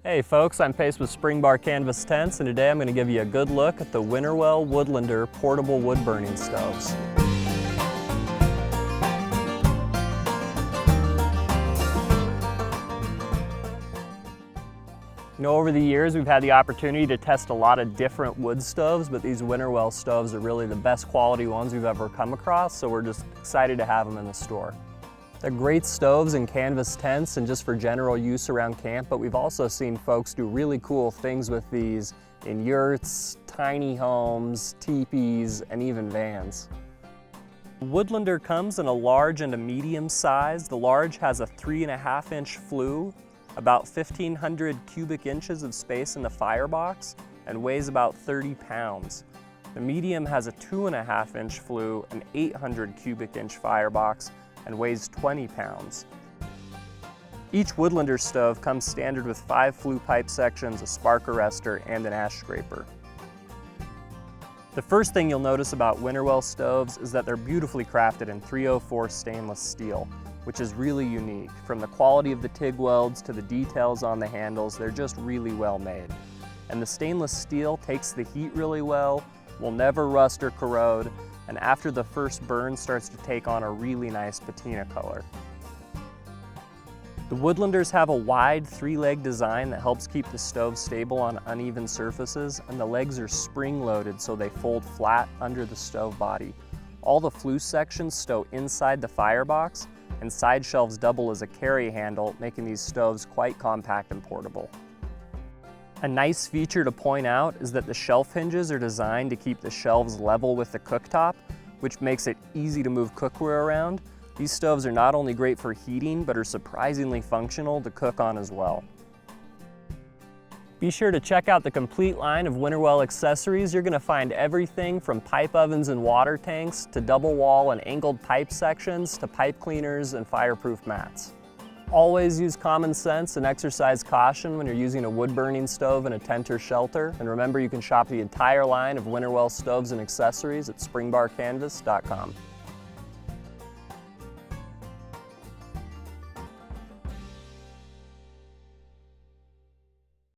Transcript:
Hey folks, I'm Pace with Springbar Canvas Tents, and today I'm going to give you a good look at the Winnerwell Woodlander portable wood burning stoves. You know, over the years we've had the opportunity to test a lot of different wood stoves, but these Winnerwell stoves are really the best quality ones we've ever come across, so we're just excited to have them in the store. They're great stoves in canvas tents and just for general use around camp, but we've also seen folks do really cool things with these in yurts, tiny homes, teepees, and even vans. Woodlander comes in a large and a medium size. The large has a 3.5-inch flue, about 1,500 cubic inches of space in the firebox, and weighs about 30 pounds. The medium has a 2.5-inch flue, an 800 cubic inch firebox, and weighs 20 pounds. Each Woodlander stove comes standard with 5 flue pipe sections, a spark arrestor, and an ash scraper. The first thing you'll notice about Winnerwell stoves is that they're beautifully crafted in 304 stainless steel, which is really unique. From the quality of the TIG welds to the details on the handles, they're just really well made. And the stainless steel takes the heat really well, will never rust or corrode, and after the first burn starts to take on a really nice patina color. The Woodlanders have a wide 3-leg design that helps keep the stove stable on uneven surfaces, and the legs are spring-loaded so they fold flat under the stove body. All the flue sections stow inside the firebox, and side shelves double as a carry handle, making these stoves quite compact and portable. A nice feature to point out is that the shelf hinges are designed to keep the shelves level with the cooktop, which makes it easy to move cookware around. These stoves are not only great for heating, but are surprisingly functional to cook on as well. Be sure to check out the complete line of Winnerwell accessories. You're going to find everything from pipe ovens and water tanks, to double wall and angled pipe sections, to pipe cleaners and fireproof mats. Always use common sense and exercise caution when you're using a wood-burning stove in a tent or shelter. And remember, you can shop the entire line of Winnerwell Stoves and Accessories at springbarcanvas.com.